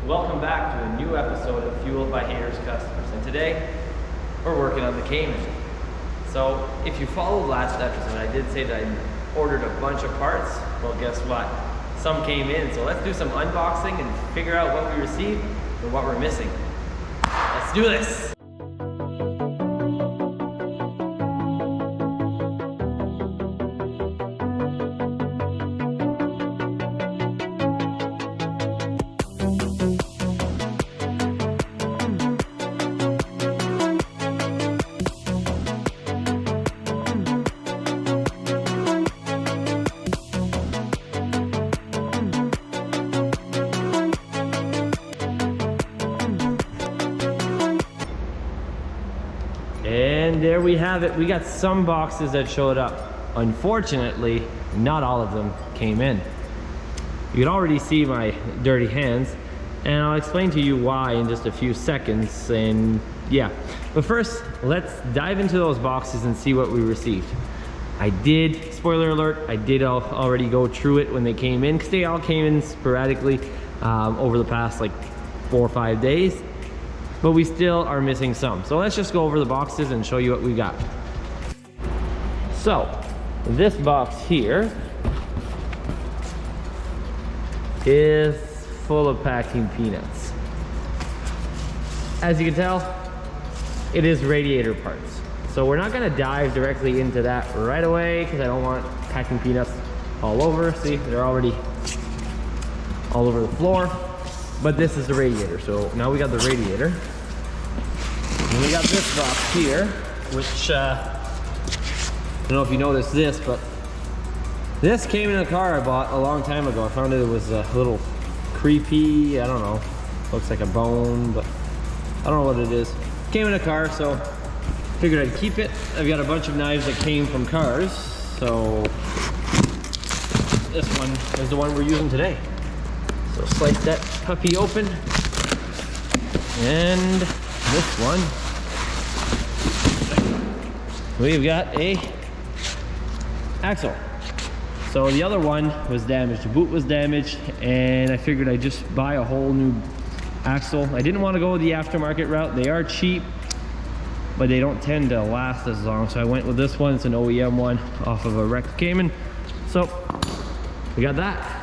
Welcome back to a new episode of Fueled by Haters Customers. And today, we're working on the Cayman. So, if you followed last episode, I did say that I ordered a bunch of parts. Well, guess what? Some came in, so let's do some unboxing and figure out what we received and what we're missing. Let's do this! And there we have it. We got some boxes that showed up. Unfortunately, not all of them came in. You can already see my dirty hands, and I'll explain to you why in just a few seconds. And yeah, but first, let's dive into those boxes and see what we received. I did, spoiler alert, I did already go through it when they came in, because they all came in sporadically over the past like 4 or 5 days. But we still are missing some. So let's just go over the boxes and show you what we got. So, this box here is full of packing peanuts. As you can tell, it is radiator parts. So we're not gonna dive directly into that right away because I don't want packing peanuts all over. See, they're already all over the floor. But this is the radiator, so now we got the radiator. And we got this box here, which, I don't know if you noticed this, but this came in a car I bought a long time ago. I found it was a little creepy, I don't know, looks like a bone, but I don't know what it is. Came in a car, so figured I'd keep it. I've got a bunch of knives that came from cars, so this one is the one we're using today. So slice that puppy open, and this one, we've got a axle. So the other one was damaged, the boot was damaged, and I figured I'd just buy a whole new axle. I didn't want to go the aftermarket route. They are cheap, but they don't tend to last as long. So I went with this one. It's an OEM one off of a wrecked Cayman. So we got that.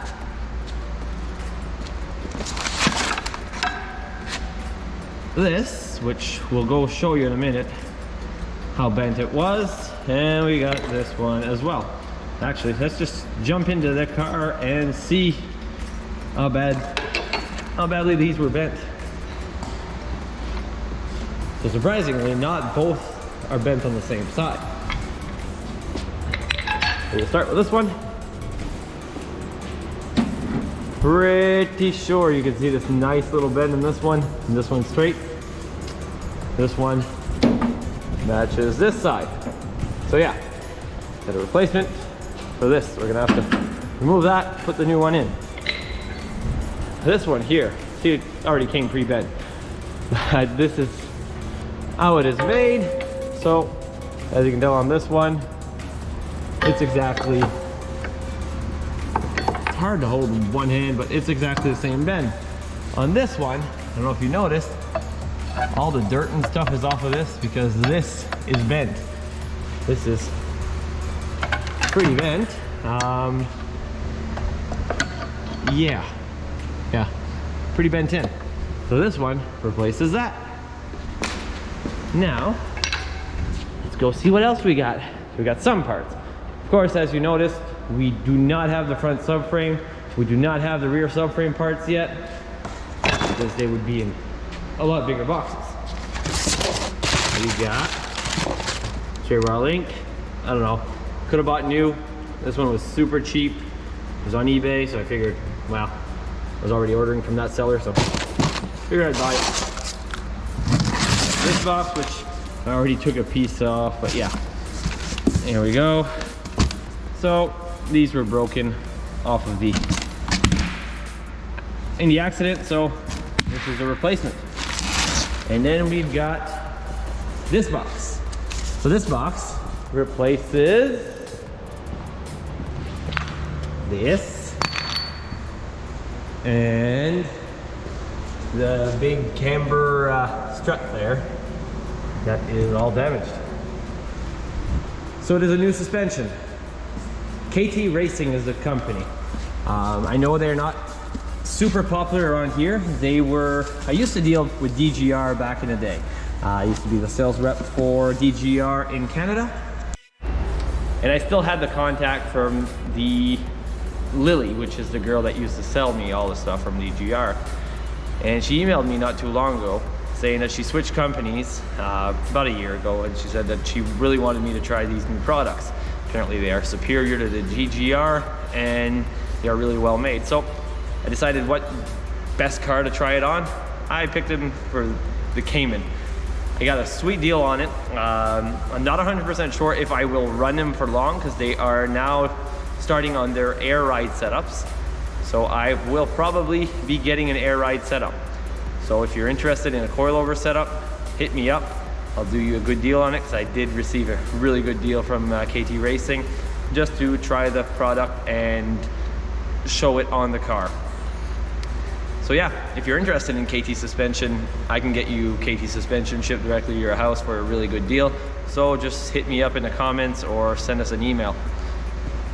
This, which we'll go show you in a minute how bent it was, and we got this one as well. Actually, let's just jump into the car and see how badly these were bent. So surprisingly, not both are bent on the same side. We'll start with this one. Pretty sure you can see this nice little bend in this one, and this one's straight. This one matches this side. So yeah, got a replacement for this. We're gonna have to remove that, put the new one in. This one here, see, it already came pre-bent. This is how it is made. So as you can tell on this one, it's exactly, hard to hold in one hand, but it's exactly the same bend. On this one, I don't know if you noticed, all the dirt and stuff is off of this because this is bent. This is pretty bent. Yeah, pretty bent in. So this one replaces that. Now, let's go see what else we got. We got some parts. Of course, as you noticed, we do not have the front subframe. We do not have the rear subframe parts yet because they would be in a lot bigger boxes. We got J-Raw Link. I don't know, could have bought new. This one was super cheap. It was on eBay, so I figured, well, I was already ordering from that seller, so figured I'd buy it. This box, which I already took a piece off, but yeah, here we go. So these were broken off of in the accident, so this is a replacement. And then we've got this box. So this box replaces this and the big camber strut there, that is all damaged. So it is a new suspension. KT Racing is the company. I know they're not super popular around here. I used to deal with DGR back in the day. I used to be the sales rep for DGR in Canada. And I still had the contact from the Lily, which is the girl that used to sell me all the stuff from DGR. And she emailed me not too long ago saying that she switched companies about a year ago, and she said that she really wanted me to try these new products. Apparently they are superior to the DGR and they are really well made. So I decided what best car to try it on. I picked them for the Cayman. I got a sweet deal on it. I'm not 100% sure if I will run them for long because they are now starting on their air ride setups. So I will probably be getting an air ride setup. So if you're interested in a coilover setup, hit me up. I'll do you a good deal on it because I did receive a really good deal from KT Racing just to try the product and show it on the car. So yeah, if you're interested in KT suspension, I can get you KT suspension shipped directly to your house for a really good deal. So just hit me up in the comments or send us an email.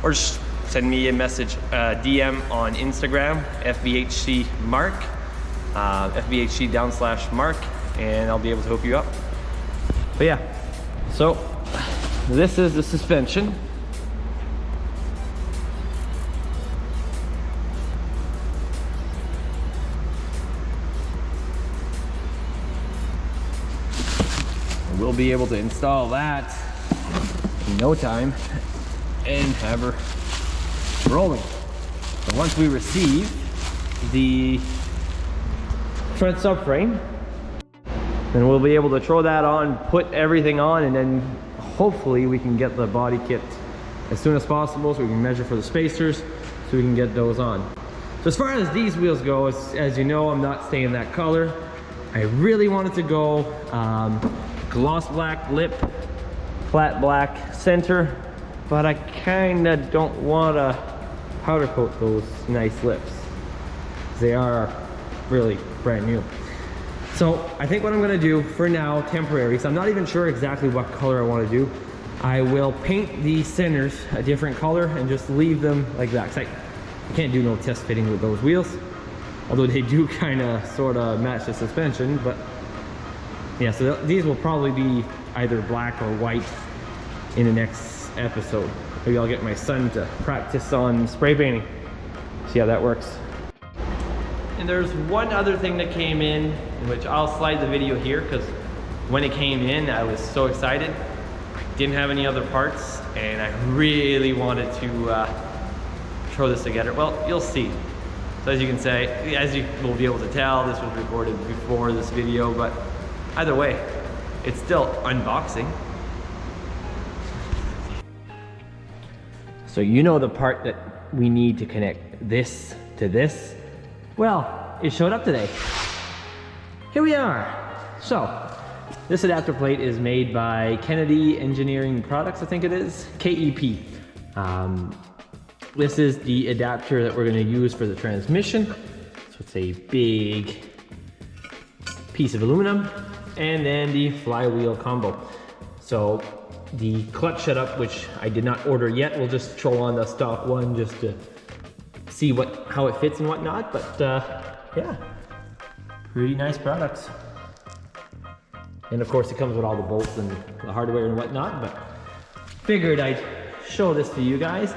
Or just send me a message, DM on Instagram, FBHCMark, FBHC/Mark, and I'll be able to hook you up. But yeah, so this is the suspension. We'll be able to install that in no time and have her rolling. And once we receive the front subframe, then we'll be able to throw that on, put everything on, and then hopefully we can get the body kit as soon as possible so we can measure for the spacers so we can get those on. So as far as these wheels go, as you know, I'm not staying that color. I really wanted to go gloss black lip, flat black center, but I kinda don't want to powder coat those nice lips. They are really brand new. So I think what I'm gonna do for now, temporary, so I'm not even sure exactly what color I want to do. I will paint the centers a different color and just leave them like that. 'Cause I can't do no test fitting with those wheels, although they do kind of sort of match the suspension. But yeah, so these will probably be either black or white in the next episode. Maybe I'll get my son to practice on spray painting, see how that works. And there's one other thing that came in which I'll slide the video here because when it came in I was so excited. I didn't have any other parts and I really wanted to throw this together. Well, you'll see. So as you can say, as you will be able to tell, this was recorded before this video, but either way, it's still unboxing. So you know the part that we need to connect this to this? Well, it showed up today. Here we are. So, this adapter plate is made by Kennedy Engineering Products, I think it is, KEP. This is the adapter that we're gonna use for the transmission. So it's a big piece of aluminum, and then the flywheel combo. So the clutch setup, which I did not order yet, we'll just throw on the stock one just to see how it fits and whatnot. But yeah, pretty nice products. And of course it comes with all the bolts and the hardware and whatnot, but figured I'd show this to you guys.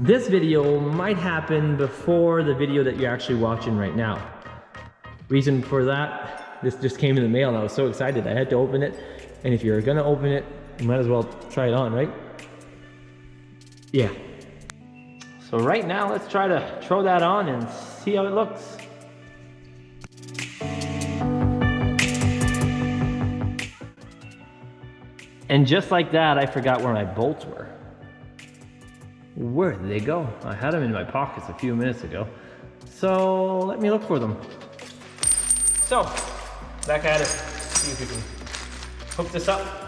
This video might happen before the video that you're actually watching right now. Reason for that, this just came in the mail and I was so excited I had to open it. And if you're gonna open it, you might as well try it on, right? Yeah. So right now, let's try to throw that on and see how it looks. And just like that, I forgot where my bolts were. Where did they go? I had them in my pockets a few minutes ago. So let me look for them. So, back at it. See if we can hook this up.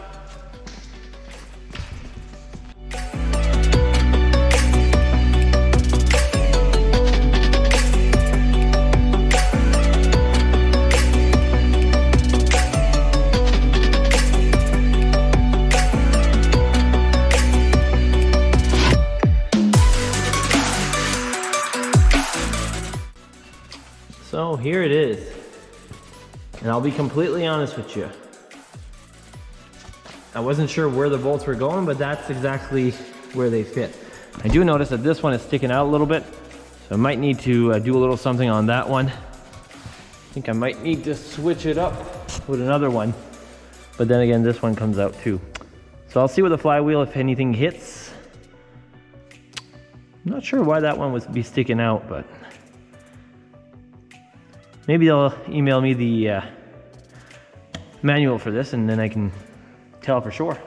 So here it is. And I'll be completely honest with you. I wasn't sure where the bolts were going, but that's exactly where they fit. I do notice that this one is sticking out a little bit, so I might need to do a little something on that one. I think I might need to switch it up with another one, but then again, this one comes out too. So I'll see with the flywheel if anything hits. I'm not sure why that one would be sticking out, but maybe they'll email me the manual for this and then I can tell for sure.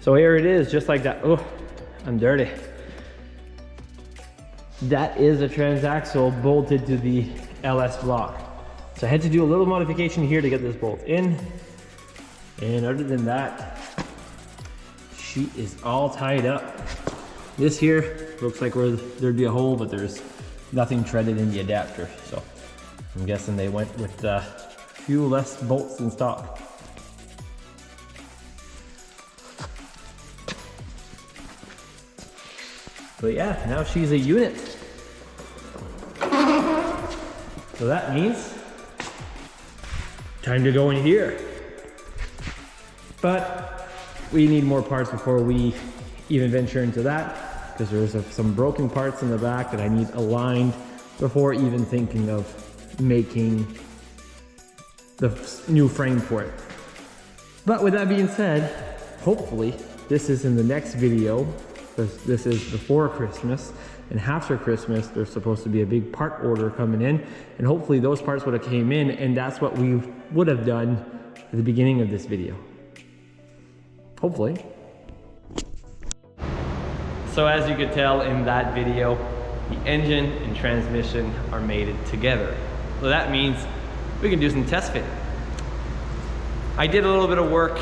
So here it is, just like that. Oh, I'm dirty. That is a transaxle bolted to the LS block. So I had to do a little modification here to get this bolt in. And other than that, she is all tied up. This here looks like where there'd be a hole, but there's nothing threaded in the adapter. So I'm guessing they went with a few less bolts in stock. But yeah, now she's a unit. So that means time to go in here. But we need more parts before we even venture into that, because there's some broken parts in the back that I need aligned before even thinking of making the new frame for it. But with that being said, hopefully this is in the next video. This is before Christmas, and after Christmas there's supposed to be a big part order coming in, and hopefully those parts would have came in, and that's what we would have done at the beginning of this video. Hopefully. So as you could tell in that video, the engine and transmission are mated together. So that means we can do some test fitting. I did a little bit of work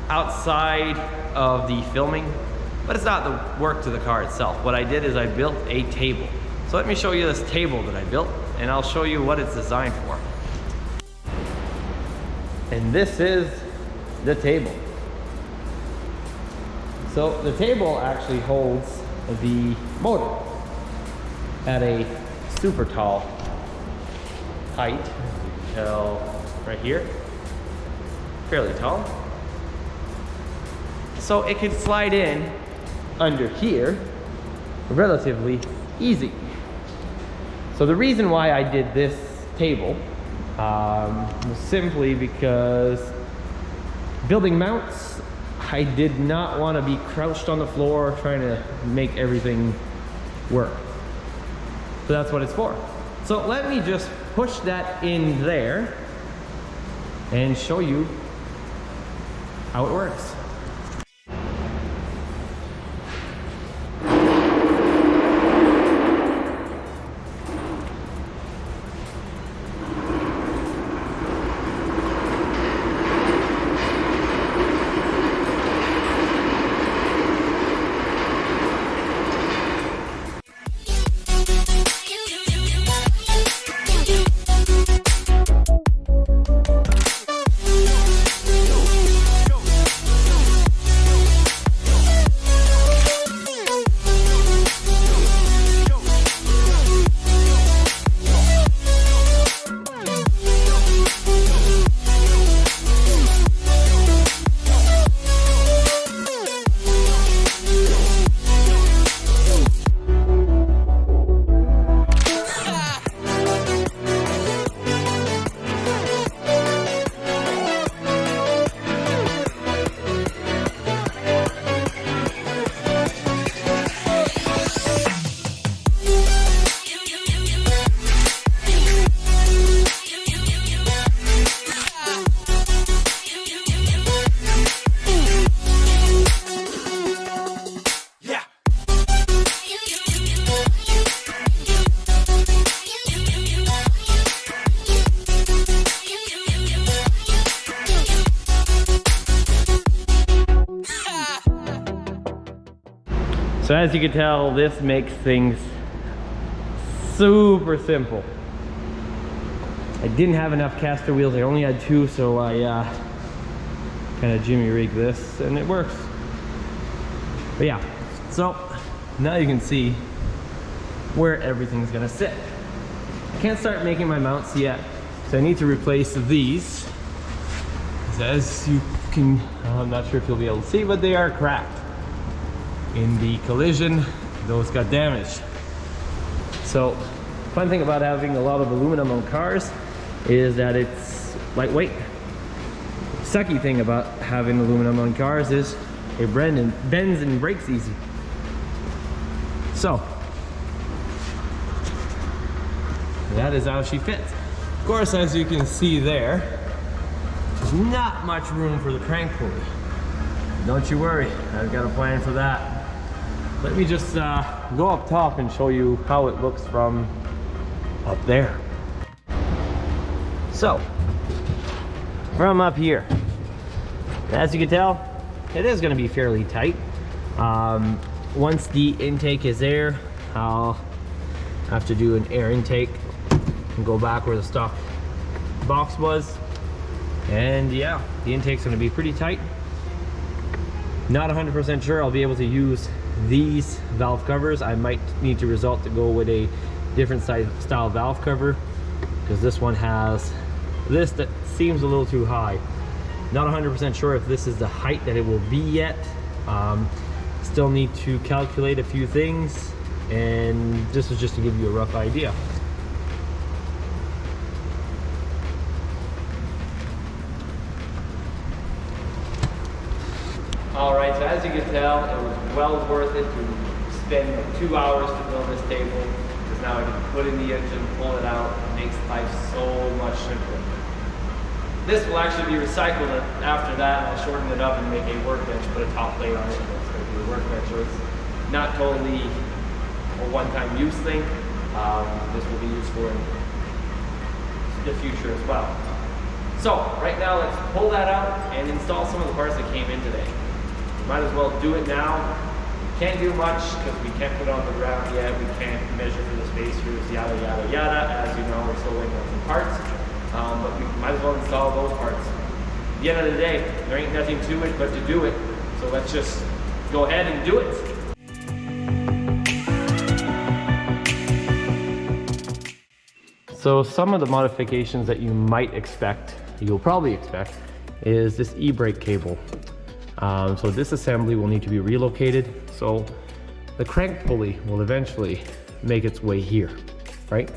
outside of the filming, but it's not the work to the car itself. What I did is I built a table. So let me show you this table that I built, and I'll show you what it's designed for. And this is the table. So the table actually holds the motor at a super tall height, till right here, fairly tall. So it could slide in under here relatively easy. So the reason why I did this table was simply because building mounts, I did not want to be crouched on the floor trying to make everything work. So that's what it's for. So let me just push that in there and show you how it works. So as you can tell, this makes things super simple. I didn't have enough caster wheels, I only had 2, so I kind of jimmy rig this and it works. But yeah, so now you can see where everything's gonna sit. I can't start making my mounts yet, so I need to replace these. As you can, I'm not sure if you'll be able to see, but they are cracked. In the collision, those got damaged. So, fun thing about having a lot of aluminum on cars is that it's lightweight. Sucky thing about having aluminum on cars is it bends and breaks easy. So, that is how she fits. Of course, as you can see there, there's not much room for the crank pulley. Don't you worry, I've got a plan for that. Let me just go up top and show you how it looks from up there. So, from up here, as you can tell, it is going to be fairly tight. Once the intake is there, I'll have to do an air intake and go back where the stock box was. And yeah, the intake's going to be pretty tight. Not 100% sure I'll be able to use these valve covers. I might need to resort to go with a different style valve cover, because this one has this that seems a little too high. Not 100% sure if this is the height that it will be yet. Still need to calculate a few things, and this is just to give you a rough idea. Alright, so as you can tell, it was well worth it to spend like 2 hours to build this table, because now I can put in the engine, pull it out. It makes life so much simpler. This will actually be recycled after that. I'll shorten it up and make a workbench, put a top plate on it, and it's going to be a workbench. So it's not totally a one-time use thing. This will be useful in the future as well. So right now, let's pull that out and install some of the parts that came in today. Might as well do it now. Can't do much because we can't put it on the ground yet. We can't measure for the spacers, yada, yada, yada. As you know, we're still waiting on some parts. But we might as well install those parts. At the end of the day, there ain't nothing to it but to do it. So let's just go ahead and do it. So some of the modifications that you might expect, you'll probably expect, is this e-brake cable. So this assembly will need to be relocated. So the crank pulley will eventually make its way here, right?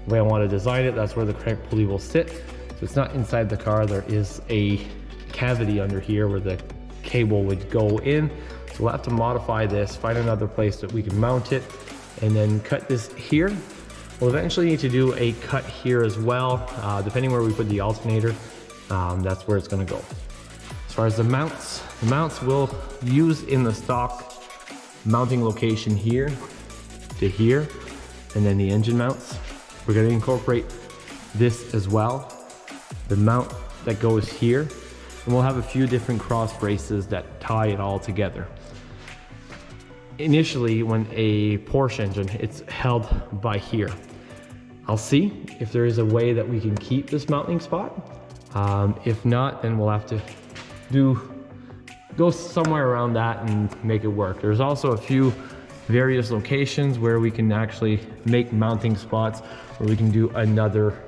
The way I want to design it, that's where the crank pulley will sit. So it's not inside the car. There is a cavity under here where the cable would go in. So we'll have to modify this, find another place that we can mount it, and then cut this here. We'll eventually need to do a cut here as well, depending where we put the alternator. That's where it's going to go. As far as the mounts will use in the stock mounting location here to here, and then the engine mounts. We're going to incorporate this as well, the mount that goes here, and we'll have a few different cross braces that tie it all together. Initially, when a Porsche engine, it's held by here. I'll see if there is a way that we can keep this mounting spot. If not, then we'll have to go somewhere around that and make it work. There's also a few various locations where we can actually make mounting spots where we can do another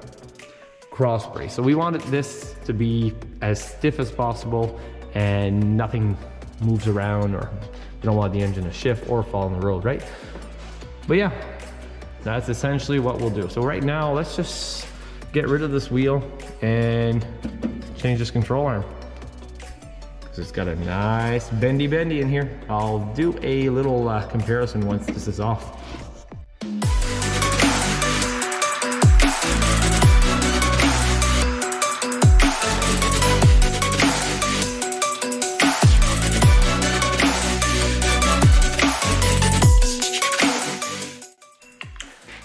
cross brace. So we wanted this to be as stiff as possible and nothing moves around, or we don't want the engine to shift or fall on the road, right? But yeah, that's essentially what we'll do. So right now, let's just get rid of this wheel and change this control arm. It's got a nice bendy in here. I'll do a little comparison once this is off.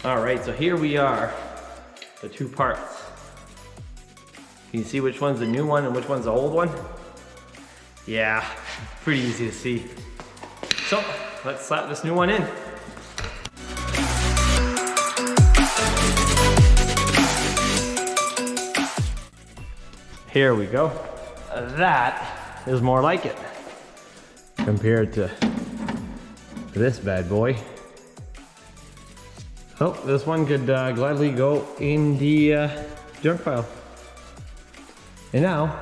All right, so here we are, the two parts. Can you see which one's the new one and which one's the old one? Yeah, pretty easy to see. So let's slap this new one in. Here we go. That is more like it compared to this bad boy. Oh, this one could gladly go in the junk pile. And now,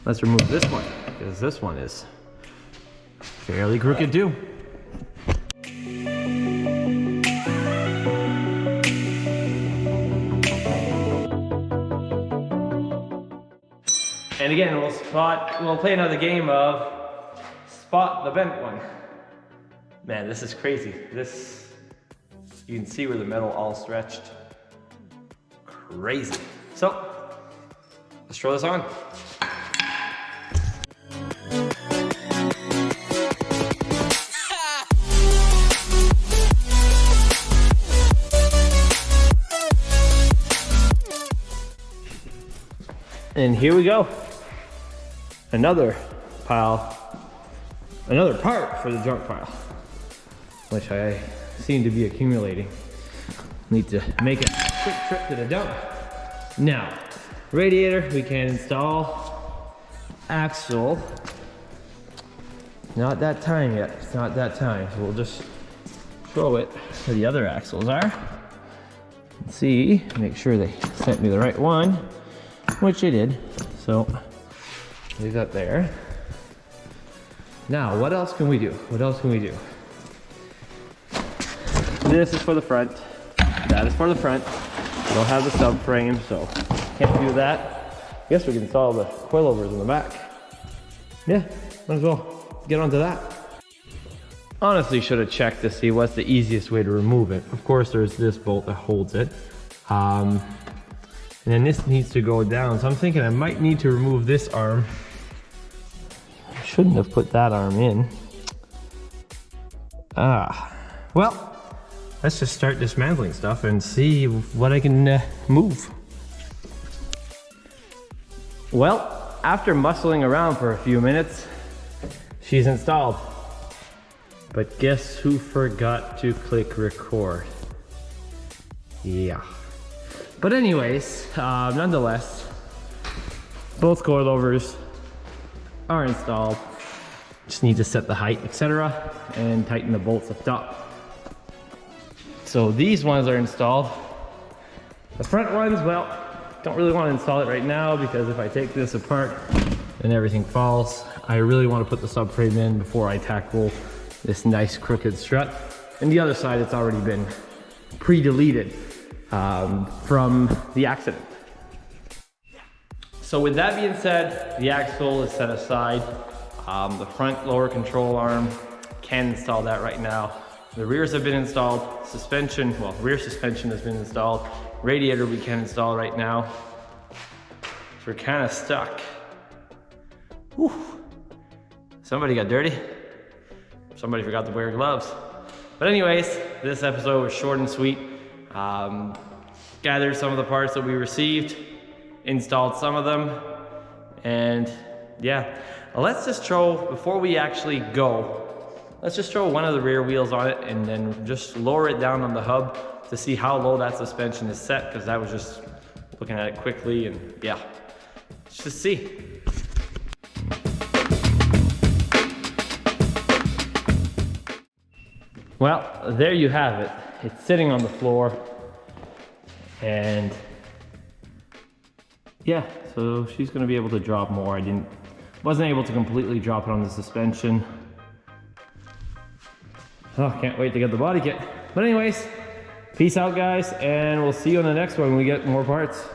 let's remove this one, because this one is fairly crooked too. And again, we'll play another game of spot the bent one. Man, this is crazy. This, you can see where the metal all stretched. Crazy. So, let's throw this on. And here we go. Another pile, another part for the junk pile, which I seem to be accumulating. Need to make a quick trip to the dump. Now, radiator, we can install. Axle, not that time yet, it's not that time. So we'll just throw it where the other axles are. Let's see, make sure they sent me the right one, which they did. So, leave that there. Now, what else can we do? What else can we do? This is for the front. That is for the front. Don't have the subframe, so can't do that. I guess we can install the coilovers in the back. Yeah, might as well get onto that. Honestly, should have checked to see what's the easiest way to remove it. Of course, there's this bolt that holds it. And then this needs to go down. So I'm thinking I might need to remove this arm. I shouldn't have put that arm in. Well, let's just start dismantling stuff and see what I can move. Well, after muscling around for a few minutes, she's installed. But guess who forgot to click record? Yeah. But anyways, nonetheless, both coilovers are installed. Just need to set the height, etc., and tighten the bolts up top. So these ones are installed. The front ones, well, don't really want to install it right now because if I take this apart and everything falls, I really want to put the subframe in before I tackle this nice crooked strut. And the other side, it's already been pre-deleted from the accident. So with that being said, the axle is set aside. The front lower control arm, can install that right now. The rears have been installed. Suspension, well, rear suspension has been installed. Radiator we can install right now. So we're kind of stuck. Whew. Somebody got dirty. Somebody forgot to wear gloves. But anyways, this episode was short and sweet. Gathered some of the parts that we received, installed some of them, and yeah. Let's just throw, before we actually go, let's just throw one of the rear wheels on it and then just lower it down on the hub to see how low that suspension is set, because I was just looking at it quickly and yeah, let's just see. Well, there you have it. It's sitting on the floor and yeah, so she's gonna be able to drop more. Wasn't able to completely drop it on the suspension. Oh, can't wait to get the body kit. But anyways, peace out guys, and we'll see you on the next one when we get more parts.